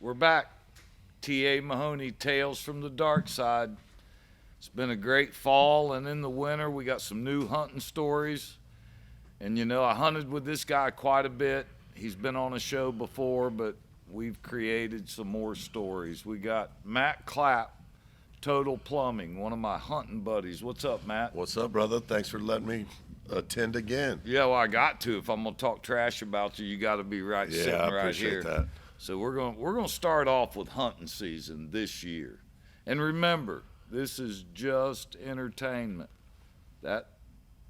We're back. T.A. Mahoney, Tales from the Dark Side. It's been a great fall, and in the winter, we got some new hunting stories. And, I hunted with this guy quite a bit. He's been on a show before, but we've created some more stories. We got Matt Clapp, Total Plumbing, one of my hunting buddies. What's up, Matt? What's up, brother? Thanks for letting me attend again. Yeah, well, I got to. If I'm gonna talk trash about you, you got to be right sitting I right appreciate here. that. So we're gonna start off with hunting season this year, and remember, this is just entertainment. That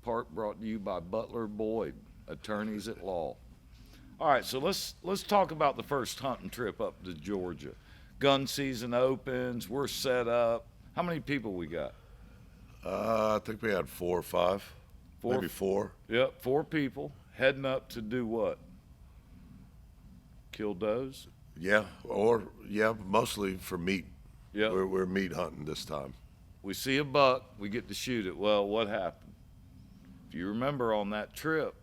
part brought to you by Butler Boyd, attorneys at law. All right, so let's talk about the first hunting trip up to Georgia. Gun season opens. We're set up. How many people we got? I think we had 4 or 5, maybe 4. Yep, 4 people heading up to do what? Kill does? Yeah, mostly for meat. Yep. We're meat hunting this time. We see a buck, we get to shoot it. Well, what happened? If you remember on that trip,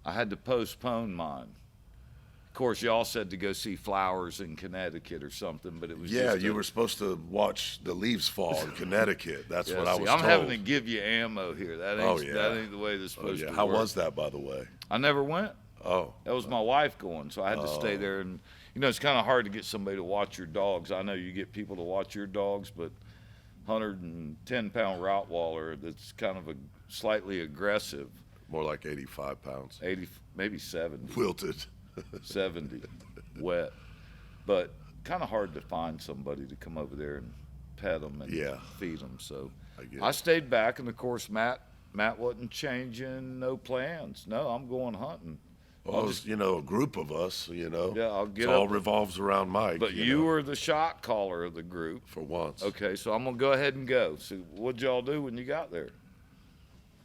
I had to postpone mine. Of course, y'all said to go see flowers in Connecticut or something, but it was You were supposed to watch the leaves fall in Connecticut. That's what I was I'm told. having to give you ammo here. That ain't the way this is supposed to work. How was that, by the way? I never went. Oh. That was my wife going, so I had to stay there. And, it's kind of hard to get somebody to watch your dogs. I know you get people to watch your dogs, but 110-pound Rottweiler that's kind of a slightly aggressive. More like 85 pounds. 80, maybe 70. Wilted. 70, wet. But kind of hard to find somebody to come over there and pet them and feed them. So I stayed back, and, of course, Matt wasn't changing no plans. No, I'm going hunting. Well, it was, a group of us, Yeah, I'll get it all revolves around Mike. But you were the shot caller of the group. For once. Okay, so I'm going to go ahead and go. So what'd y'all do when you got there?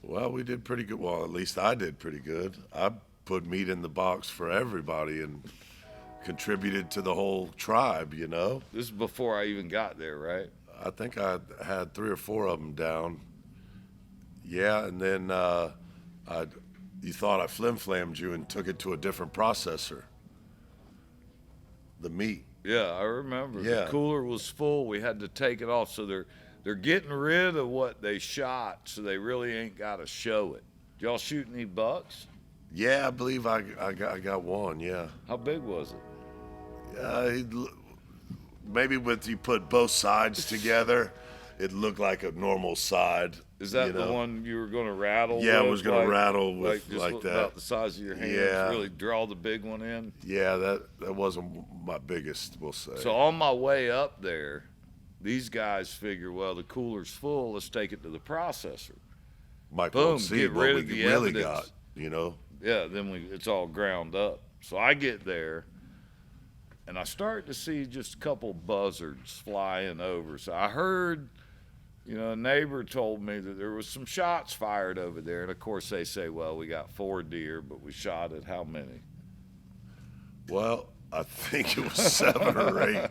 Well, we did pretty good. Well, at least I did pretty good. I put meat in the box for everybody and contributed to the whole tribe, This is before I even got there, right? I think I had 3 or 4 of them down. Yeah, and then you thought I flim-flammed you and took it to a different processor. The meat. Yeah, I remember. Yeah. The cooler was full. We had to take it off. So they're getting rid of what they shot, so they really ain't got to show it. Did y'all shoot any bucks? Yeah, I believe I got one, yeah. How big was it? Maybe you put both sides together, it looked like a normal side. Is that the one you were going to rattle? Yeah, with? I was going to rattle with just like that. About the size of your hands. Yeah. Really draw the big one in. Yeah, that wasn't my biggest, we'll say. So on my way up there, these guys figure, well, the cooler's full. Let's take it to the processor. Mike Boom, won't see get what rid we of the really evidence. got, Yeah, then it's all ground up. So I get there, and I start to see just a couple buzzards flying over. So I heard, a neighbor told me that there was some shots fired over there. And, of course, they say, well, we got 4 deer, but we shot at how many? Well, I think it was 7 or 8.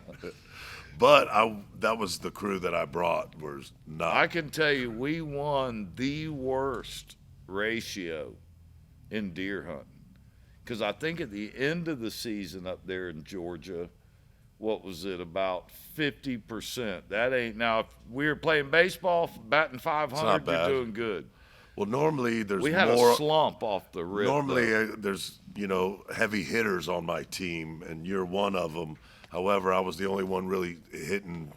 But that was the crew that I brought was not. I can tell you we won the worst ratio in deer hunting. Because I think at the end of the season up there in Georgia, what was it, about 50%? That ain't, now if we were playing baseball, batting 500, you're doing good. Well, normally there's we had more, a slump off the rip. Normally there's, heavy hitters on my team, and you're one of them. However, I was the only one really hitting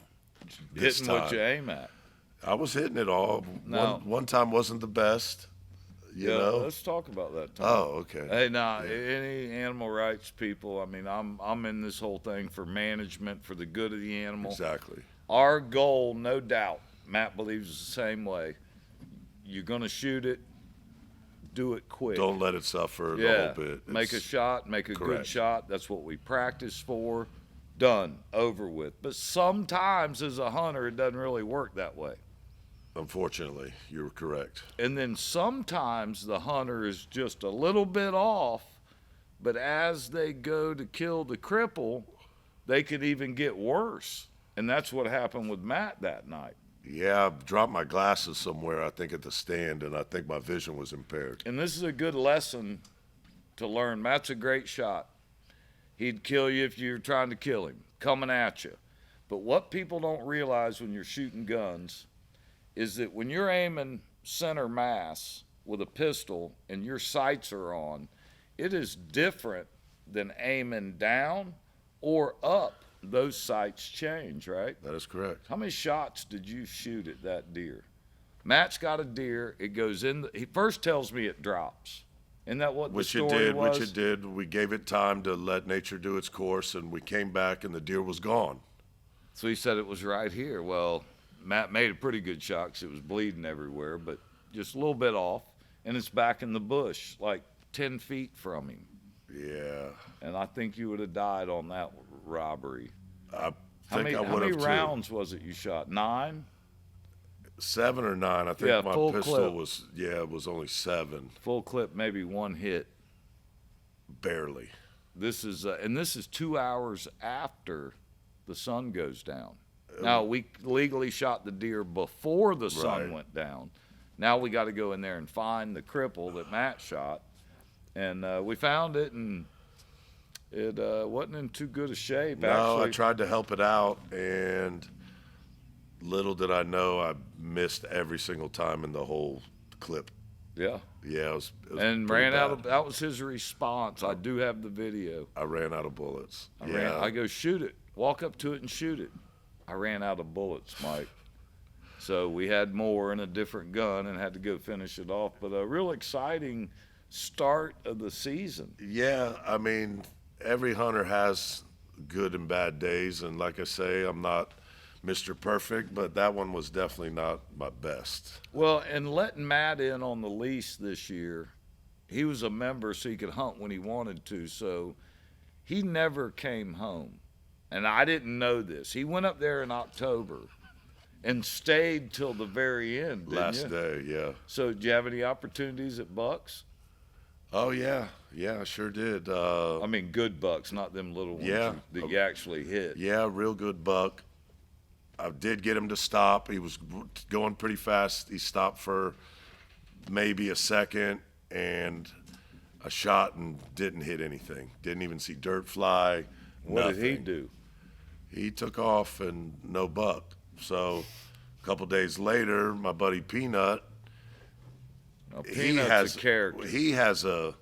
this time. What you aim at. I was hitting it all. No. One time wasn't the best, you know. Let's talk about that time. Oh, okay. Hey, now, any animal rights people, I mean, I'm in this whole thing for management, for the good of the animal. Exactly. Our goal, no doubt, Matt believes the same way. You're going to shoot it, do it quick. Don't let it suffer the whole bit. Make a shot, make a good shot. That's what we practice for. Done, over with. But sometimes as a hunter, it doesn't really work that way. Unfortunately, you're correct. And then sometimes the hunter is just a little bit off, but as they go to kill the cripple, they could even get worse. And that's what happened with Matt that night. Yeah, I dropped my glasses somewhere, I think, at the stand, and I think my vision was impaired. And this is a good lesson to learn. Matt's a great shot. He'd kill you if you're trying to kill him, coming at you. But what people don't realize when you're shooting guns is that when you're aiming center mass with a pistol and your sights are on, it is different than aiming down or up. Those sights change, right? That is correct. How many shots did you shoot at that deer? Matt's got a deer. It goes in. He first tells me it drops. Isn't that what the story was? Which it did. We gave it time to let nature do its course, and we came back, and the deer was gone. So he said it was right here. Well, Matt made a pretty good shot because it was bleeding everywhere, but just a little bit off, and it's back in the bush, like 10 feet from him. Yeah. And I think you would have died on that robbery. I How think many, I would how many have too. rounds was it you shot? 9? 7 or 9. I think Yeah, my full pistol clip. was, it was only 7, Full clip, maybe one hit. barely. This is 2 hours after the sun goes down. Now, we legally shot the deer before the sun Right. went down. Now we got to go in there and find the cripple that Matt shot. And we found it, and it wasn't in too good a shape. No, actually. I tried to help it out, and little did I know I missed every single time in the whole clip. Yeah. Yeah, it was And pretty ran out bad. of, that was his response. I do have the video. I ran out of bullets. I go, shoot it. Walk up to it and shoot it. I ran out of bullets, Mike. So we had more in a different gun and had to go finish it off. But a real exciting start of the season. Yeah, I mean, every hunter has good and bad days, and like I say, I'm not Mr. Perfect, but that one was definitely not my best. Well, and letting Matt in on the lease this year, he was a member so he could hunt when he wanted to. So he never came home. And I didn't know this. He went up there in October and stayed till the very end. Didn't Last you? day, yeah. So did you have any opportunities at bucks? Oh yeah, I sure did. I mean, good bucks, not them little ones Yeah. that you actually hit. Yeah, real good buck. I did get him to stop. He was going pretty fast. He stopped for maybe a second, and I shot and didn't hit anything. Didn't even see dirt fly. What did he nothing. do? He took off and no buck. So a couple days later, my buddy Peanut, Now, Peanut's a character. He has a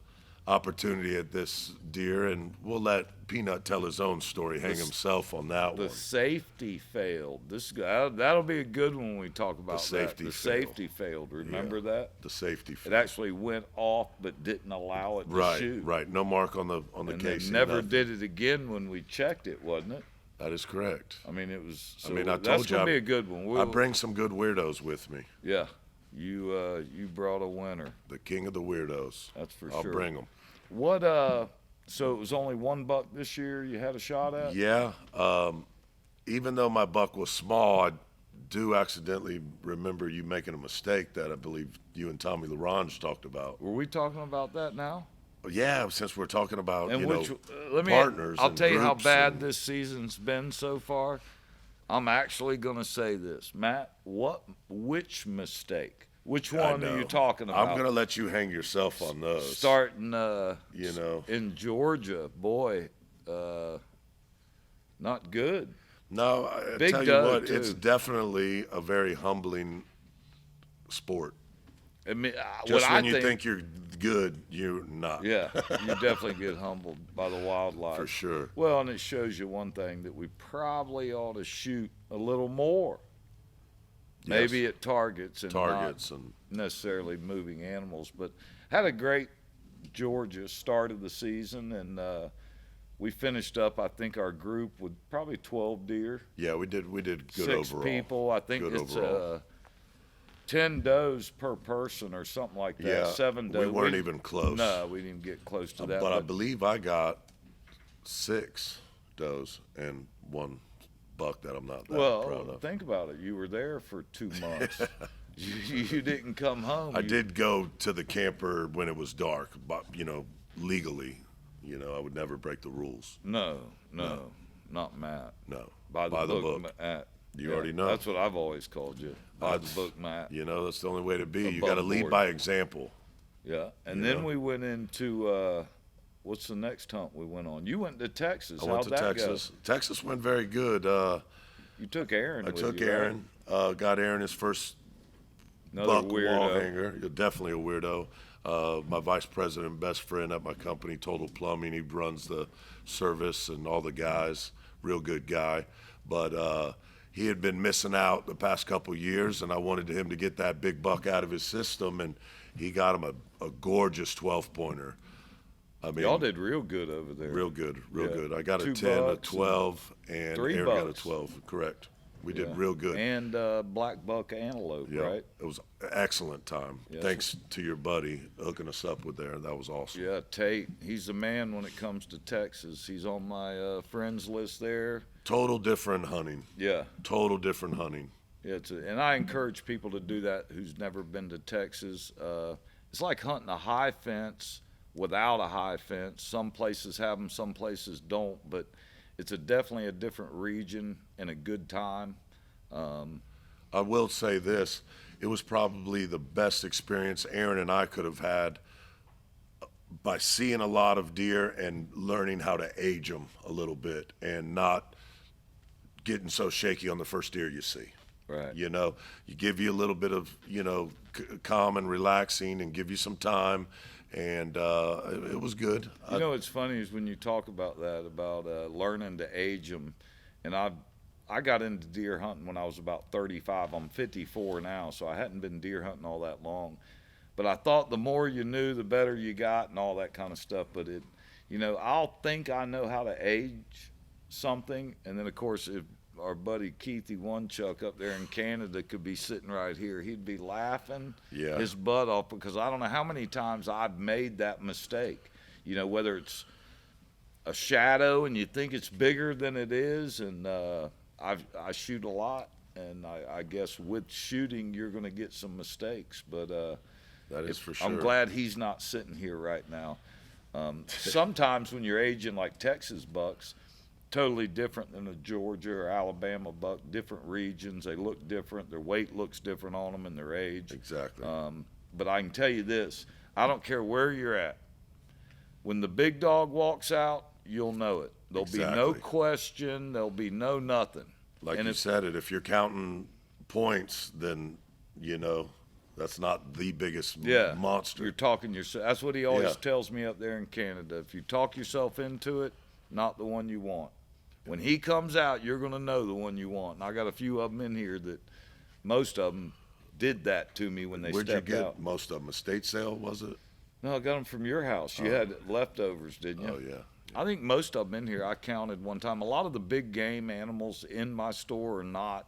opportunity at this deer, and we'll let Peanut tell his own story, hang himself on that The one. safety failed. This guy, that'll be a good one when we talk about safety that. The failed. safety failed. Remember that? The safety. It actually went off, but didn't allow it to shoot. Right. No mark on the And casing. they never nothing. did it again when we checked it, wasn't it? That is correct. I mean, it was. So I mean, I that's told you gonna be a good one. I bring some good weirdos with me. Yeah, you brought a winner. The king of the weirdos. That's for I'll sure. bring them. What So it was only one buck this year you had a shot at? Yeah. Even though my buck was small, I do accidentally remember you making a mistake that I believe you and Tommy LaRange talked about. Were we talking about that now? Yeah, since we're talking about And which, let me. partners. I'll and tell you how groups bad and- this season's been so far. I'm actually going to say this, Matt. Which mistake? Which I one are you know. talking about? I'm gonna let you hang yourself on those. Starting, You know. in Georgia, boy, not good. No, I Big tell you doe, what, it's too. definitely a very humbling sport. I mean, Just what when I you think you're good, you're not. yeah, you definitely get humbled by the wildlife. For sure. Well, and it shows you one thing that we probably ought to shoot a little more. Maybe Yes. at targets and Targets not and necessarily moving animals. But had a great Georgia start of the season, and we finished up, I think, our group with probably 12 deer, yeah, we did good 6 overall. people. I think Good it's overall. 10 does per person or something like that. Yeah, 7 does. we weren't even close. No, we didn't get close to that. But I believe I got 6 does and 1 buck that I'm not that proud well, of. think about it. You were there for 2 months. you didn't come home. I You- did go to the camper when it was dark, but legally, I would never break the rules. No, not Matt. No, By the book, Matt. You already know. That's what I've always called you. By the book, Matt. That's the only way to be. You Above got to lead board. by example. Yeah. And You then know? we went into What's the next hunt we went on? You went to Texas. I went How'd to that Texas. go? Texas went very good. You took Aaron I with took you, right? Aaron. Got Aaron his first Another buck wall weirdo. hanger. You're definitely a weirdo. My vice president, best friend at my company, Total Plumbing. He runs the service and all the guys. Real good guy. But he had been missing out the past couple years, and I wanted him to get that big buck out of his system, and he got him a gorgeous 12-pointer. I mean, Y'all did real good over there. real good, real Yeah. good. I got a 2 10, a bucks 12, and 3 Aaron got a bucks. 12. Correct. We did Yeah. real good. And black buck antelope, Yeah, right? it was an excellent time. Yes. Thanks to your buddy hooking us up with there. That was awesome. Yeah, Tate. He's the man when it comes to Texas. He's on my friends list there. Total different hunting. Yeah. Total different hunting. Yeah, and I encourage people to do that who's never been to Texas. It's like hunting a high fence without a high fence. Some places have them, some places don't, but it's definitely a different region and a good time. I will say this. It was probably the best experience Aaron and I could have had by seeing a lot of deer and learning how to age them a little bit and not getting so shaky on the first deer you see. Right. You know, you give you a little bit of, calm and relaxing and give you some time. And it was good. You know what's funny is when you talk about that, about learning to age them, and I got into deer hunting when I was about 35. I'm 54 now, so I hadn't been deer hunting all that long. But I thought the more you knew, the better you got and all that kind of stuff. But I'll think I know how to age something, and then of course if our buddy Keithy Onechuck up there in Canada could be sitting right here, he'd be laughing his butt off because I don't know how many times I've made that mistake. Whether it's a shadow and you think it's bigger than it is, and I shoot a lot, and I guess with shooting you're going to get some mistakes. But that is for sure. I'm glad he's not sitting here right now. Sometimes when you're aging like Texas bucks, totally different than a Georgia or Alabama buck, different regions, they look different, their weight looks different on them and their age. Exactly. But I can tell you this, I don't care where you're at. When the big dog walks out, you'll know it. There'll be no Exactly. question, there'll be no nothing. Like and you said if you're counting points, then, that's not the biggest monster. You're talking yourself. That's what he always Yeah. tells me up there in Canada. If you talk yourself into it, not the one you want. When he comes out, you're going to know the one you want. And I got a few of them in here that most of them did that to me when they Where'd you stepped get out. most of them? Estate sale, was it? No, I got them from your house. You had leftovers, didn't you? Oh, yeah. I think most of them in here, I counted one time. A lot of the big game animals in my store are not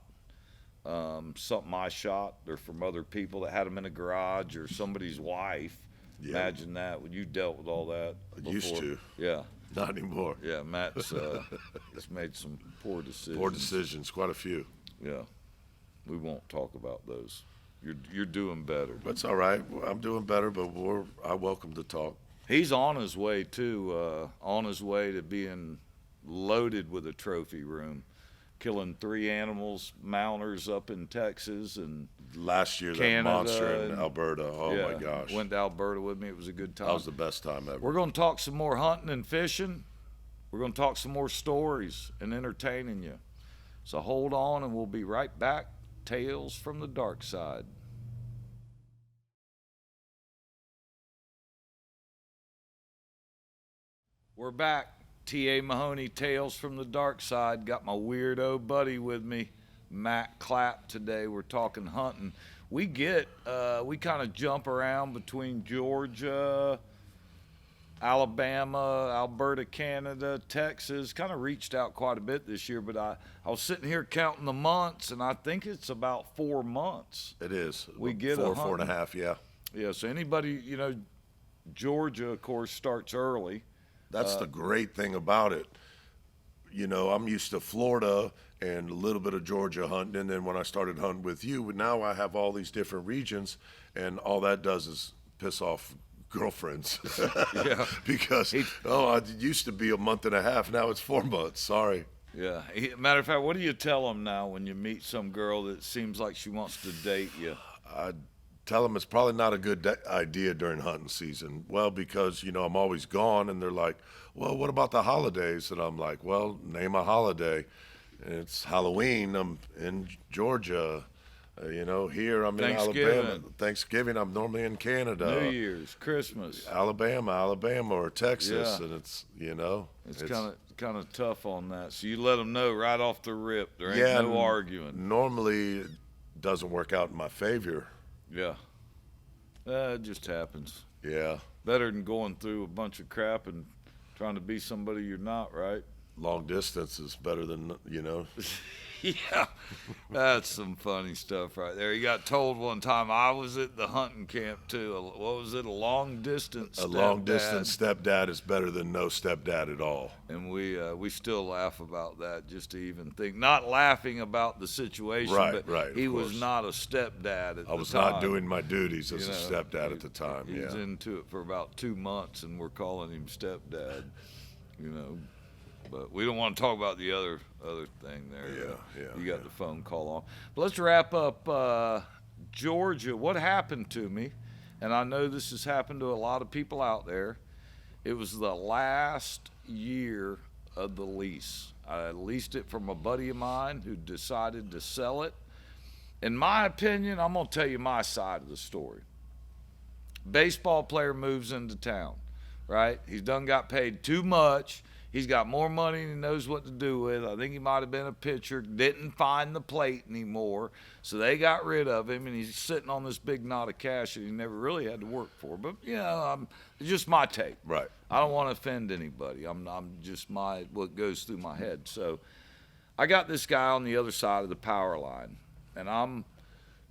something I shot. They're from other people that had them in a garage or somebody's wife. Yeah. Imagine that. When you dealt with all that before. Used to. Yeah. Not anymore. Yeah, Matt's has made some poor decisions. Poor decisions, quite a few. Yeah. We won't talk about those. You're doing better. That's all right. I'm doing better, but I welcome the talk. He's on his way too, on his way to being loaded with a trophy room, killing 3 animals, mounters up in Texas and Last year, Canada that monster in and- Alberta. Oh, yeah, my gosh. went to Alberta with me. It was a good time. That was the best time ever. We're going to talk some more hunting and fishing. We're going to talk some more stories and entertaining you. So hold on, and we'll be right back. Tales from the Dark Side. We're back. T.A. Mahoney, Tales from the Dark Side. Got my weirdo buddy with me, Matt Clapp, today. We're talking hunting. We kind of jump around between Georgia, Alabama, Alberta, Canada, Texas. Kind of reached out quite a bit this year, but I was sitting here counting the months, and I think it's about 4 months. It is. We get four, a 4.5, yeah. Yeah, so anybody, Georgia, of course, starts early. That's the great thing about it. I'm used to Florida and a little bit of Georgia hunting, and then when I started hunting with you, now I have all these different regions, and all that does is piss off girlfriends. Yeah. Because, it used to be a month and a half, now it's 4 months. Sorry. Yeah. Matter of fact, what do you tell them now when you meet some girl that seems like she wants to date you? I tell them it's probably not a good idea during hunting season. Well, because, I'm always gone, and they're like, well, what about the holidays? And I'm like, well, name a holiday. And it's Halloween, I'm in Georgia. Here I'm in Thanksgiving. Alabama. Thanksgiving, I'm normally in Canada. New Year's, Christmas. Alabama, or Texas, Yeah. and it's Kind of tough on that. So you let them know right off the rip. There ain't yeah, no arguing. Normally, it doesn't work out in my favor. Yeah. It just happens. Yeah, Better than going through a bunch of crap and trying to be somebody you're not, right? long distance is better than Yeah, that's some funny stuff right there. You got told one time I was at the hunting camp too. What was it? A long distance. A long distance stepdad is better than no stepdad at all. And we still laugh about that, just to even think. Not laughing about the situation, Right, but right, he of was course. not a stepdad at the time. I was not doing my duties as You a know, stepdad at the time. He was Yeah, into it for about 2 months, and we're calling him stepdad. But we don't want to talk about the other thing there. Yeah, You got the phone call on. But let's wrap up Georgia. What happened to me, and I know this has happened to a lot of people out there, it was the last year of the lease. I leased it from a buddy of mine who decided to sell it. In my opinion, I'm going to tell you my side of the story. Baseball player moves into town, right? He's done got paid too much. He's got more money than he knows what to do with. I think he might have been a pitcher, didn't find the plate anymore, so they got rid of him, and he's sitting on this big knot of cash that he never really had to work for. But, it's just my take. right. I don't want to offend anybody. I'm just what goes through my head. So I got this guy on the other side of the power line, and I'm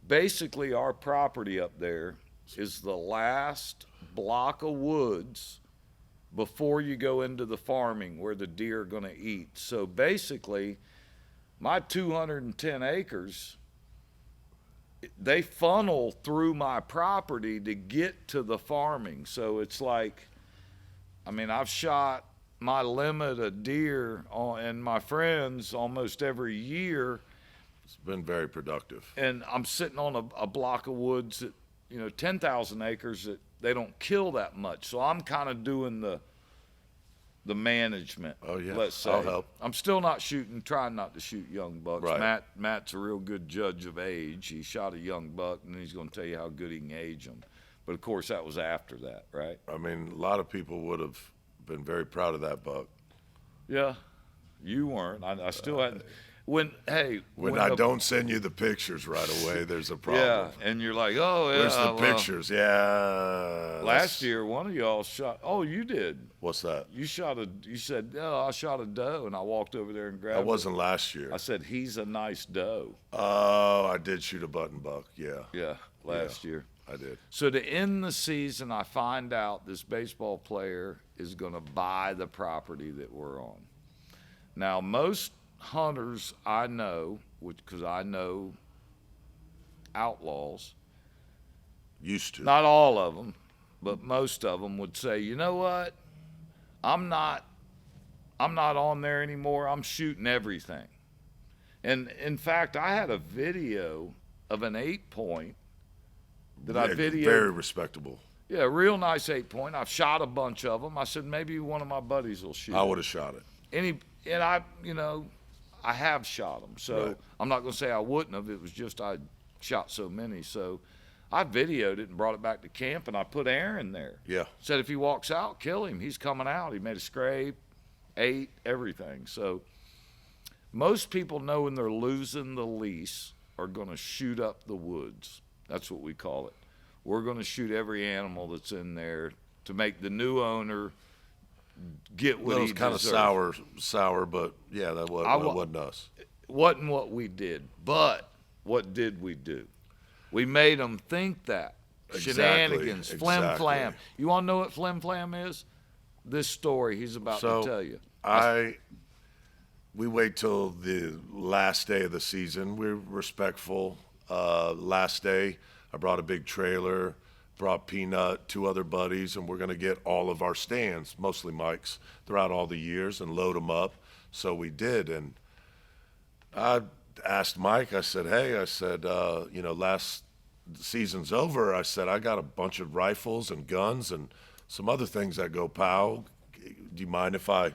basically, our property up there is the last block of woods before you go into the farming where the deer are going to eat. So basically, my 210 acres, they funnel through my property to get to the farming. So it's like, I've shot my limit of deer and my friends almost every year, It's been very productive. and I'm sitting on a block of woods that, 10,000 acres that they don't kill that much. So I'm kind of doing the management. Oh, yeah. Let's say. I'll help. I'm still trying not to shoot young bucks. Right. Matt's a real good judge of age. He shot a young buck, and he's going to tell you how good he can age them. But of course, that was after that, right? A lot of people would have been very proud of that buck. Yeah, you weren't. I still hadn't. When I don't send you the pictures right away, there's a problem. Yeah, and you're like, oh yeah. Where's the well, pictures? Yeah. Last year, one of y'all shot. Oh, you did. What's that? You said, I shot a doe, and I walked over there and grabbed That wasn't last it. year. I said, he's a nice doe. Oh, I did shoot a button buck. Yeah, Yeah, last year. I did. So to end the season, I find out this baseball player is going to buy the property that we're on. Now, most hunters I know, because I know outlaws, Used to. not all of them, but most of them would say, you know what? I'm not on there anymore. I'm shooting everything. And in fact, I had a video of an 8-point that I videoed. Very respectable. Yeah, real nice 8-point. I've shot a bunch of them. I said maybe one of my buddies will shoot. I would have shot it. I have shot them. So Right. I'm not going to say I wouldn't have. It was just I shot so many. So I videoed it and brought it back to camp, and I put Aaron there. Yeah. Said if he walks out, kill him. He's coming out. He made a scrape, ate, everything. So most people know when they're losing the lease are going to shoot up the woods. That's what we call it. We're going to shoot every animal that's in there to make the new owner get what It he was kind of deserves. sour, but yeah, that wasn't us. Wasn't what we did, but what did we do? We made them think that. Exactly, Shenanigans, flim exactly. flam. You want to know what flim flam is? This story he's about to tell you. We wait till the last day of the season. We're respectful. Last day, I brought a big trailer, brought Peanut, 2 other buddies, and we're going to get all of our stands, mostly Mike's, throughout all the years and load them up. So we did. And I asked Mike, I said, hey, last the season's over, I said, I got a bunch of rifles and guns and some other things that go pow. Do you mind if I,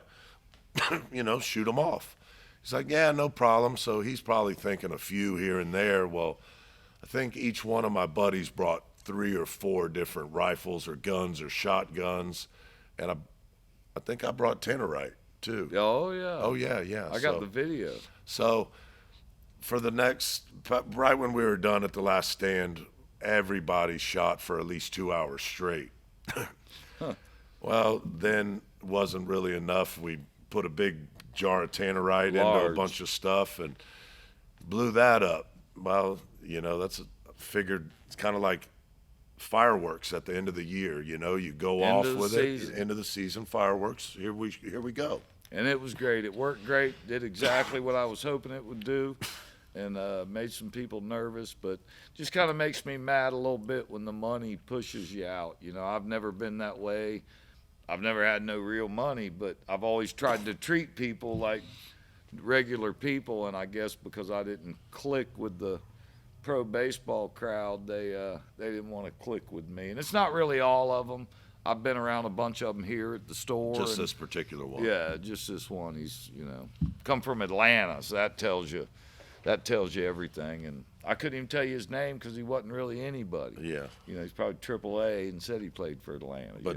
shoot them off? He's like, yeah, no problem. So he's probably thinking a few here and there. Well, I think each one of my buddies brought 3 or 4 different rifles or guns or shotguns, and I think I brought Tannerite too. Oh yeah. Oh yeah, yeah. I got the video. So for the next, right when we were done at the last stand, everybody shot for at least 2 hours straight. Well, then wasn't really enough. We put a big jar of Tannerite into a bunch of stuff and blew that up. Well, figured it's kind of like fireworks at the end of the year. You go off with it, end of the season, fireworks. Here we go. And it was great. It worked great. Did exactly what I was hoping it would do, and made some people nervous. But just kind of makes me mad a little bit when the money pushes you out. I've never been that way. I've never had no real money, but I've always tried to treat people like regular people. And I guess because I didn't click with the pro baseball crowd, they didn't want to click with me. And it's not really all of them. I've been around a bunch of them here at the store. Just this particular one. Yeah, just this one. He's come from Atlanta, so that tells you everything. And I couldn't even tell you his name because he wasn't really anybody. Yeah. He's probably AAA and said he played for Atlanta. But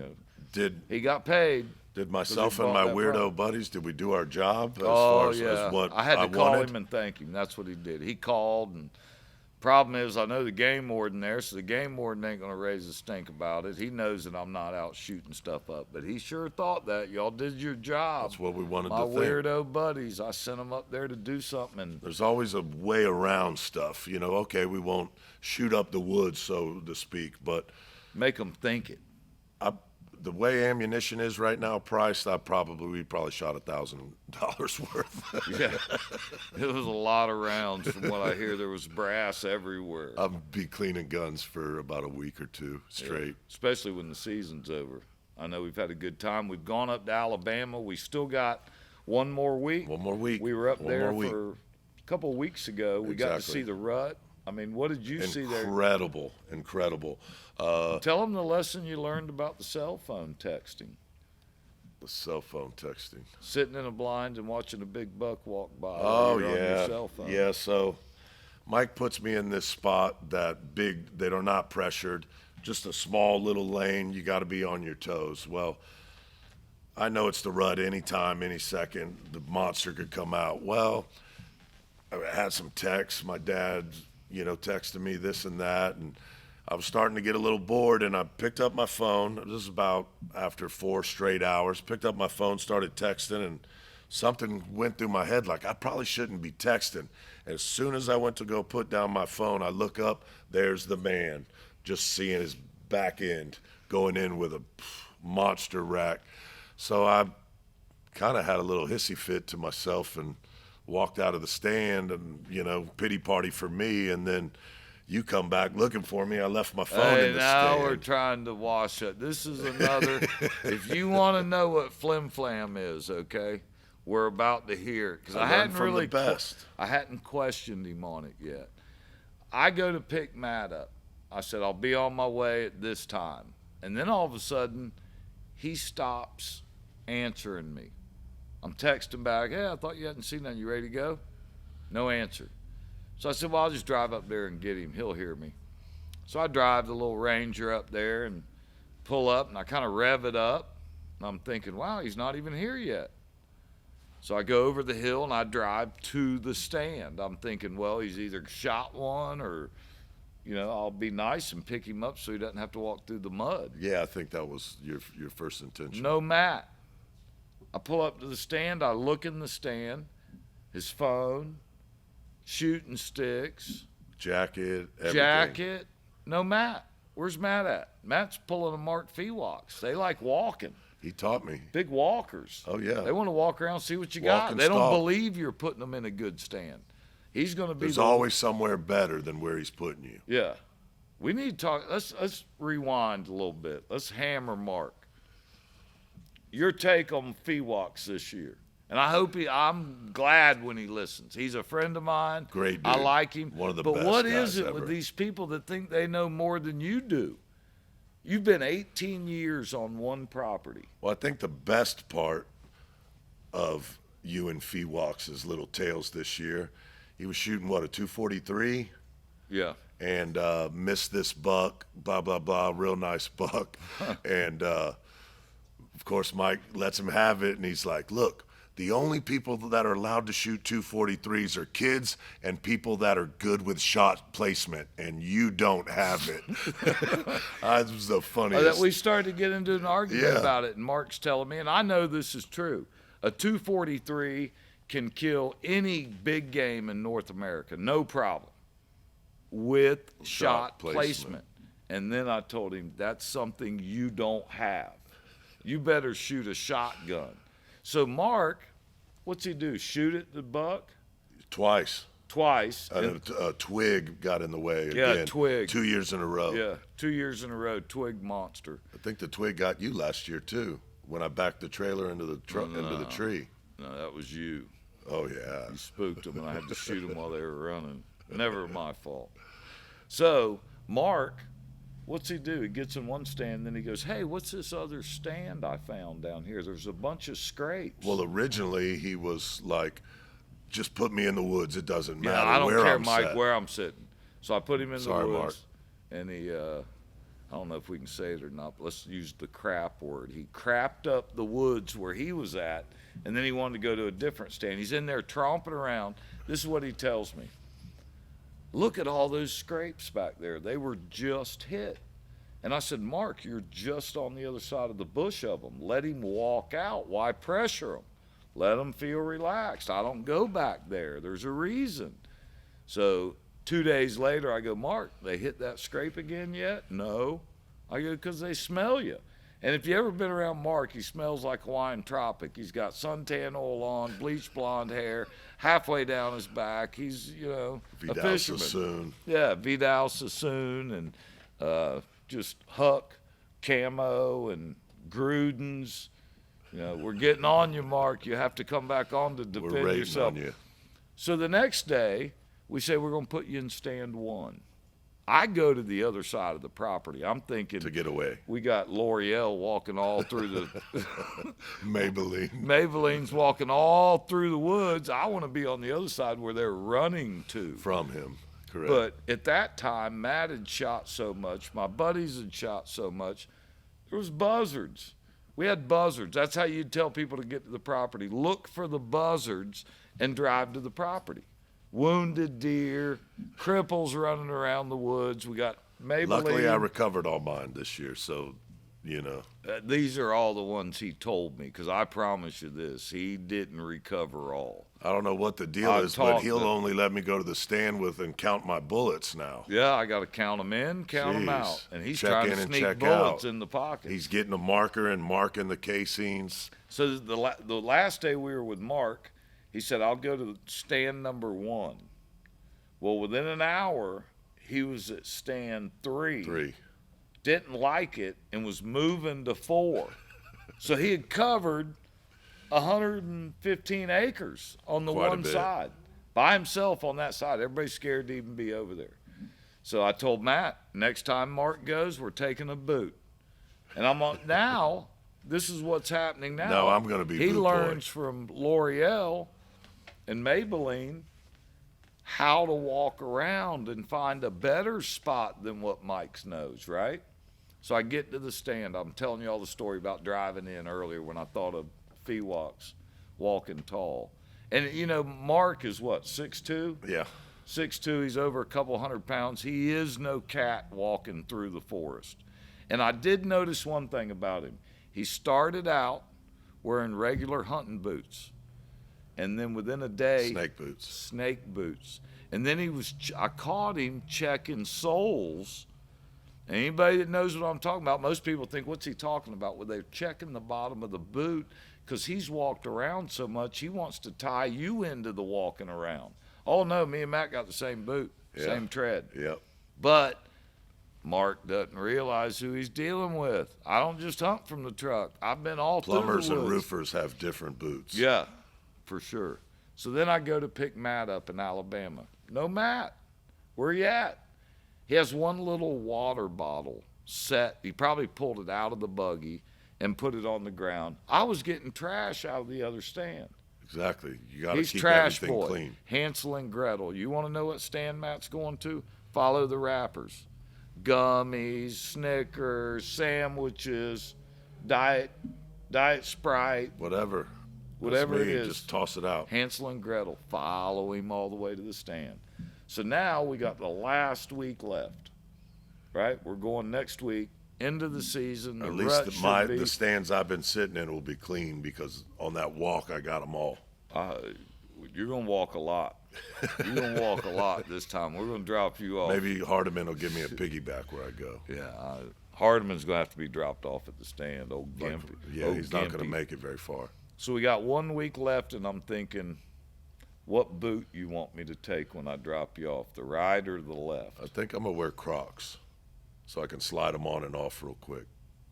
he got paid? Did myself and my weirdo buddies, did we do our job as far as what I had to call wanted? him and thank him. That's what he did. He called, and problem is I know the game warden there, so the game warden ain't going to raise a stink about it. He knows that I'm not out shooting stuff up, but he sure thought that. Y'all did your job. That's what we wanted My to think. weirdo buddies, I sent them up there to do something. And there's always a way around stuff. Okay, we won't shoot up the woods, so to speak, but make them think it. The way ammunition is right now priced, we probably shot $1,000 worth. Yeah, it was a lot of rounds. From what I hear, there was brass everywhere. I'll be cleaning guns for about a week or 2 straight. Yeah, especially when the season's over. I know we've had a good time. We've gone up to Alabama. We still got one more week. One more week. We were up there for a couple of weeks ago. We got to see the rut. I mean, what did you see there? Incredible. Tell them the lesson you learned about the cell phone texting. The cell phone texting. Sitting in a blind and watching a big buck walk by. Oh, on your yeah. cell phone. Yeah, so Mike puts me in this spot that big, they are not pressured, just a small little lane. You got to be on your toes. Well, I know it's the rut anytime, any second. The monster could come out. Well, I had some texts. My dad, texted me this and that, and I was starting to get a little bored, and I picked up my phone. This is about after 4 straight hours. Picked up my phone, started texting, and something went through my head like I probably shouldn't be texting. As soon as I went to go put down my phone, I look up, there's the man, just seeing his back end going in with a monster rack. So I kind of had a little hissy fit to myself and walked out of the stand, and pity party for me. And then you come back looking for me. I left my phone in the now stand. We're trying to wash it. This is another. If you want to know what flim flam is, okay, we're about to hear it because I hadn't really I hadn't questioned him on it yet. I go to pick Matt up. I said I'll be on my way at this time, and then all of a sudden, he stops answering me. I'm texting back, hey, I thought you hadn't seen that. You ready to go? No answer. So I said, well, I'll just drive up there and get him. He'll hear me. So I drive the little Ranger up there and pull up, and I kind of rev it up. And I'm thinking, wow, he's not even here yet. So I go over the hill, and I drive to the stand. I'm thinking, well, he's either shot one or, I'll be nice and pick him up so he doesn't have to walk through the mud. Yeah, I think that was your first intention. No Matt. I pull up to the stand. I look in the stand. His phone, shooting sticks, jacket, everything. No Matt. Where's Matt at? Matt's pulling a Mark Fewox. They like walking. He taught me. Big walkers. Oh, yeah. They want to walk around and see what you Walk got. and They don't stalk. believe you're putting them in a good stand. He's going to be There's always somewhere better than where he's putting you. Yeah. We need to talk. Let's rewind a little bit. Let's hammer Mark. Your take on Fewox this year. And I'm glad when he listens. He's a friend of mine. Great dude. I like him. One of the but best what guys is it ever. with these people that think they know more than you do? You've been 18 years on one property. Well, I think the best part of you and Fee Walks' little tales this year, he was shooting, what, a 243? Yeah. And missed this buck, blah, blah, blah, real nice buck. And, of course, Mike lets him have it, and he's like, look, the only people that are allowed to shoot 243s are kids and people that are good with shot placement, and you don't have it. That was the funniest. That we started to get into an argument Yeah. about it, and Mark's telling me, and I know this is true, a 243 can kill any big game in North America, no problem, with shot placement. And then I told him, that's something you don't have. You better shoot a shotgun. So Mark, what's he do? Shoot at the buck? Twice. And A twig got in the way Yeah, again. twig. 2 years in a row. yeah, 2 years in a row, twig monster. I think the twig got you last year too, when I backed the trailer into the into the tree. No, that was you. Oh yeah. You spooked them, and I had to shoot them while they were running. Never my fault. So Mark, what's he do? He gets in one stand, then he goes, hey, what's this other stand I found down here? There's a bunch of scrapes. Well, originally he was like, just put me in the woods. It doesn't matter I don't where care, I'm Mike, set. where I'm sitting. So I put him in Sorry, the Mark. woods, and he, I don't know if we can say it or not, but let's use the crap word. He crapped up the woods where he was at, and then he wanted to go to a different stand. He's in there tromping around. This is what he tells me. Look at all those scrapes back there. They were just hit. And I said, Mark, you're just on the other side of the bush of them. Let him walk out. Why pressure him? Let him feel relaxed. I don't go back there. There's a reason. So 2 days later, I go, Mark, they hit that scrape again yet? No. I go, because they smell you. And if you ever been around Mark, he smells like Hawaiian Tropic. He's got suntan oil on, bleached blonde hair, halfway down his back. He's, a Vidal fisherman. Sassoon. Yeah, Vidal Sassoon and just Huck, Camo, and Gruden's. We're getting on you, Mark. You have to come back on to defend We're rating yourself. on you. So the next day, we say we're going to put you in stand one. I go to the other side of the property. I'm thinking To get away. we got L'Oreal walking all through the Maybelline. Maybelline's walking all through the woods. I want to be on the other side where they're running to. From him. Correct. But at that time, Matt had shot so much, my buddies had shot so much, there was buzzards. We had buzzards. That's how you'd tell people to get to the property. Look for the buzzards and drive to the property. Wounded deer, cripples running around the woods. We got Maybelline. Luckily, I recovered all mine this year, so, These are all the ones he told me, because I promise you this, he didn't recover all. I don't know what the deal I've is, but talked he'll to- only let me go to the stand with and count my bullets now. Yeah, I got to count them in, count them Jeez. out. And he's Check trying to in and sneak check bullets out. in the pocket. He's getting a marker and marking the casings. So the last day we were with Mark, he said, I'll go to stand number one. Well, within an hour, he was at stand 3. Didn't like it and was moving to 4. So he had covered 115 acres on the Quite a one bit. side. By himself on that side. Everybody's scared to even be over there. So I told Matt, next time Mark goes, we're taking a boot. And I'm on now. This is what's happening now. No, I'm gonna be He boot boy. learns from L'Oreal and Maybelline how to walk around and find a better spot than what Mike's knows, right? So I get to the stand. I'm telling you all the story about driving in earlier when I thought of Fee Walks walking tall. And, Mark is what, 6'2"? Yeah. 6'2", he's over a couple 100 pounds. He is no cat walking through the forest. And I did notice one thing about him. He started out wearing regular hunting boots. And then within a day, snake boots. And then I caught him checking soles. And anybody that knows what I'm talking about, most people think, what's he talking about? Well, they're checking the bottom of the boot because he's walked around so much, he wants to tie you into the walking around. Oh, no, me and Matt got the same boot, same tread. Yep. But Mark doesn't realize who he's dealing with. I don't just hunt from the truck. I've been all Plumbers through the and woods. roofers have different boots. Yeah. for sure. So then I go to pick Matt up in Alabama. No Matt. Where you at? He has one little water bottle set. He probably pulled it out of the buggy and put it on the ground. I was getting trash out of the other stand. Exactly. You got to He's keep trash everything boy. clean. Hansel and Gretel. You want to know what stand Matt's going to? Follow the wrappers. Gummies, Snickers, sandwiches, Diet Sprite, Whatever. whatever That's it me. is. Just toss it out. Hansel and Gretel. Follow him all the way to the stand. So now we got the last week left, right? We're going next week into the season. The At least rut should be, the stands I've been sitting in will be clean because on that walk I got them all. You're gonna walk a lot. You're gonna walk a lot this time. We're gonna drop you off. Maybe Hardiman will give me a piggyback where I go. Yeah, Hardiman's gonna have to be dropped off at the stand. Old Gimpy. Yeah, he's not going to make it very far. So we got 1 week left, and I'm thinking, what boot you want me to take when I drop you off, the right or the left? I think I'm going to wear Crocs so I can slide them on and off real quick.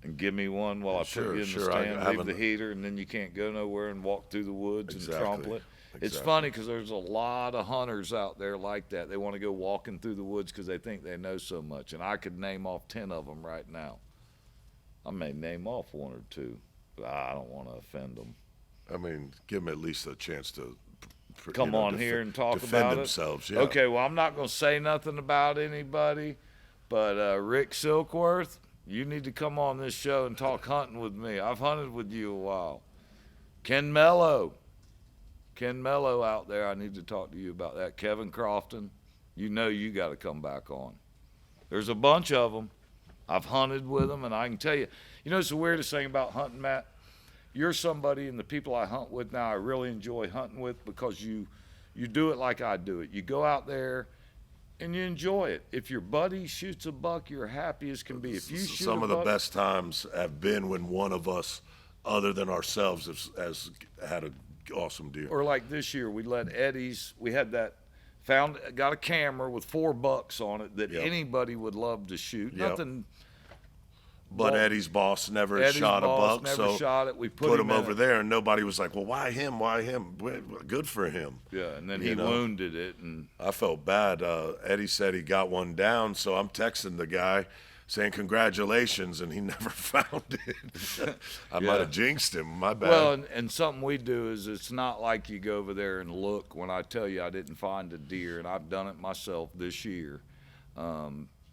And give me one while I put you in the Sure, stand, leave the heater, and then you can't go nowhere and walk through the woods and tromple it. It's funny because there's a lot of hunters out there like that. They want to go walking through the woods because they think they know so much. And I could name off 10 of them right now. I may name off 1 or 2, but I don't want to offend them. I mean, give them at least a chance to Come on here and talk defend about themselves. it. Yeah. Okay, well, I'm not going to say nothing about anybody, but Rick Silkworth, you need to come on this show and talk hunting with me. I've hunted with you a while. Ken Mello out there, I need to talk to you about that. Kevin Crofton, you know you got to come back on. There's a bunch of them. I've hunted with them, and I can tell you, it's the weirdest thing about hunting, Matt. You're somebody, and the people I hunt with now, I really enjoy hunting with because you do it like I do it. You go out there, and you enjoy it. If your buddy shoots a buck, you're happy as can be. If you shoot Some a of the buck, best times have been when one of us, other than ourselves, has had an awesome deer. or like this year, we let Eddie's. We had got a camera with 4 bucks on it that Yep. anybody would love to shoot. Yep. Nothing. But Eddie's boss never Eddie's shot a boss buck, never so shot it. We put him in over it. there, and nobody was like, well, why him? Why him? Good for him. Yeah, and then You he know? wounded it, and I felt bad. Eddie said he got one down, so I'm texting the guy saying congratulations, and he never found it. I might have jinxed him. My bad. well, and something we do is it's not like you go over there and look when I tell you I didn't find a deer, and I've done it myself this year.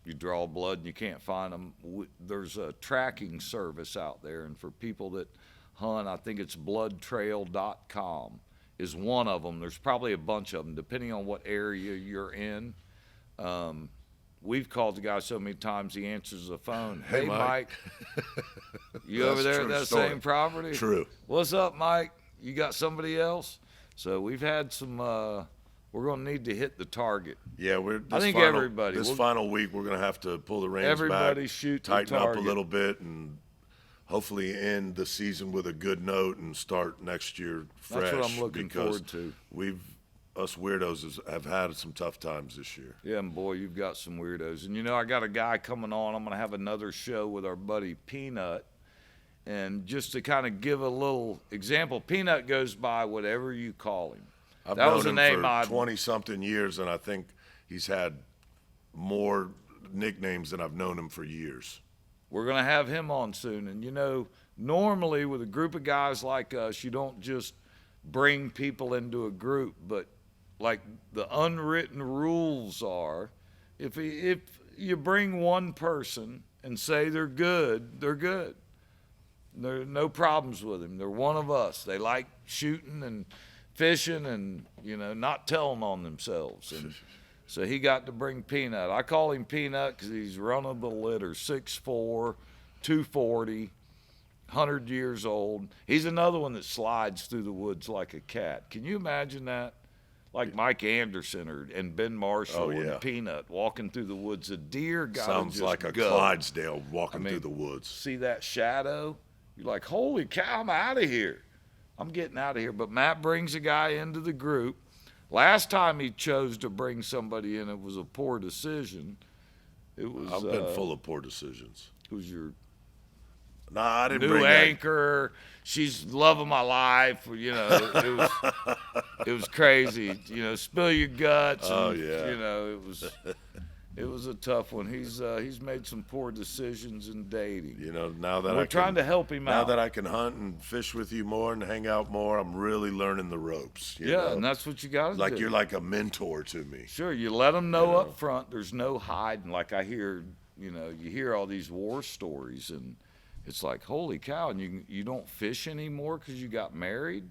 You draw blood and you can't find them. There's a tracking service out there, and for people that hunt, I think it's bloodtrail.com is one of them. There's probably a bunch of them, depending on what area you're in. We've called the guy so many times he answers the phone. Hey, Mike. You over there at that same property? True. What's up, Mike? You got somebody else? So we've had some, we're going to need to hit the target. Yeah, everybody. This final week, we're going to have to pull the reins Everybody back, shoot the tighten up target. a little bit, and hopefully end the season with a good note and start next year fresh. That's what I'm looking because forward to. Us weirdos have had some tough times this year. Yeah, and boy, you've got some weirdos. And I got a guy coming on. I'm going to have another show with our buddy Peanut. And just to kind of give a little example, Peanut goes by whatever you call him. I've That was known a him name for 20-something years, and I think he's had more nicknames than I've known him for years. We're going to have him on soon. And, normally with a group of guys like us, you don't just bring people into a group, but like the unwritten rules are, if you bring one person and say they're good, they're good. There are no problems with them. They're one of us. They like shooting and fishing and, not telling on themselves. And so he got to bring Peanut. I call him Peanut because he's running the litter, 6'4", 240, 100 years old. He's another one that slides through the woods like a cat. Can you imagine that? Like Mike Anderson and Ben Marshall and Peanut walking through the woods. A deer got Sounds like a go. Clydesdale walking through the woods. See that shadow? You're like, holy cow, I'm out of here. I'm getting out of here. But Matt brings a guy into the group. Last time he chose to bring somebody in, it was a poor decision. It was. I've been full of poor decisions. It was your No, I didn't New bring that. anchor. She's love of my life. You know, it was crazy. You know, spill your guts. Oh, And, yeah. You know, it was a tough one. He's made some poor decisions in dating. You know, now that We're trying to help him now out. that I can hunt and fish with you more and hang out more, I'm really learning the ropes. You Yeah, know? and that's what you got to do. Like you're like a mentor to me. Sure, you let them know, You know. up front. There's no hiding. Like I hear, you know, you hear all these war stories, and it's like, holy cow! And you don't fish anymore because you got married.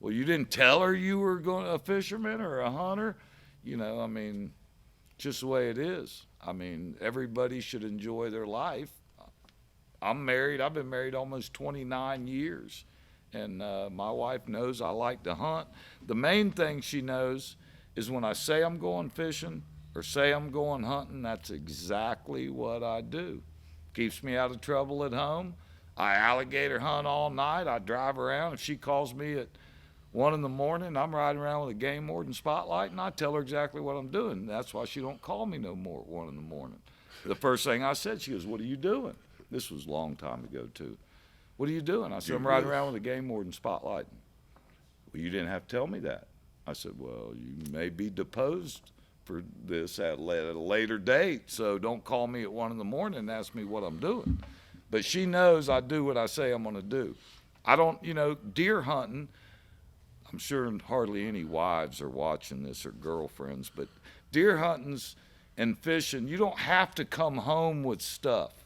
Well, you didn't tell her you were going a fisherman or a hunter. You know, I mean, just the way it is. I mean, everybody should enjoy their life. I'm married. I've been married almost 29 years, and my wife knows I like to hunt. The main thing she knows is when I say I'm going fishing or say I'm going hunting, that's exactly what I do. Keeps me out of trouble at home. I alligator hunt all night. I drive around. If she calls me at 1 in the morning, I'm riding around with a game warden spotlight, and I tell her exactly what I'm doing. That's why she don't call me no more at 1 in the morning. The first thing I said, she goes, "What are you doing?" This was a long time ago, too. "What are you doing?" I said, "I'm riding around with a game warden spotlight." "Well, you didn't have to tell me that." I said, "Well, you may be deposed for this at a later date, so don't call me at 1 in the morning and ask me what I'm doing." But she knows I do what I say I'm going to do. I don't, you know, deer hunting, I'm sure hardly any wives are watching this or girlfriends, but deer hunting's and fishing, you don't have to come home with stuff.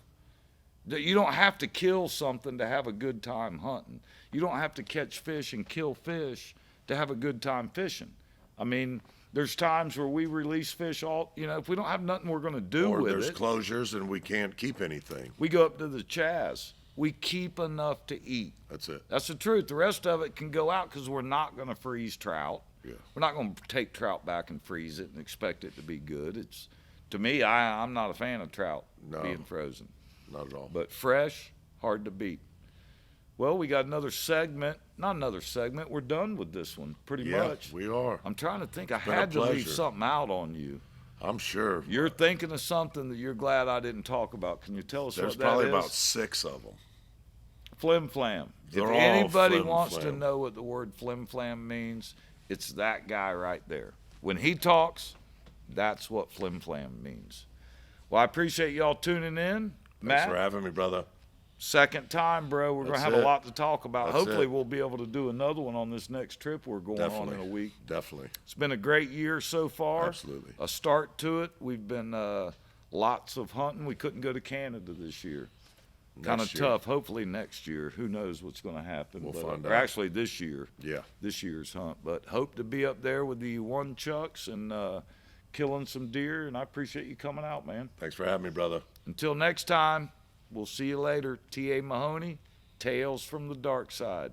You don't have to kill something to have a good time hunting. You don't have to catch fish and kill fish to have a good time fishing. I mean, there's times where we release fish you know, if we don't have nothing we're going to do Or with there's it, closures and we can't keep anything. we go up to the Chaz. We keep enough to eat. That's it. That's the truth. The rest of it can go out because we're not going to freeze trout. Yeah. We're not going to take trout back and freeze it and expect it to be good. It's, to me, I'm not a fan of trout being frozen. Not at all. But fresh, hard to beat. Well, we got another segment. Not another segment. We're done with this one, pretty much. We are. I'm trying to think. I been a had to leave pleasure. something out on you. I'm sure. You're thinking of something that you're glad I didn't talk about. Can you tell us There's what that probably is? about 6 of them. Flim flam. They're If all anybody flim wants to flam. know what the word flim flam means, it's that guy right there. When he talks, that's what flim flam means. Well, I appreciate y'all tuning in. Thanks Matt, for having me, brother. second time, bro. We're going to That's have a it. lot to talk about. That's Hopefully, it. we'll be able to do another one on this next trip we're going on in a week. Definitely. It's been a great year so far. Absolutely. A start to it. We've been lots of hunting. We couldn't go to Canada this year. Kind of Next year. tough. Hopefully next year. Who knows what's going to happen. We'll but, find or out. actually this year. Yeah. This year's hunt. But hope to be up there with the one chucks and killing some deer. And I appreciate you coming out, man. Thanks for having me, brother. Until next time, we'll see you later. T.A. Mahoney, Tales from the Dark Side.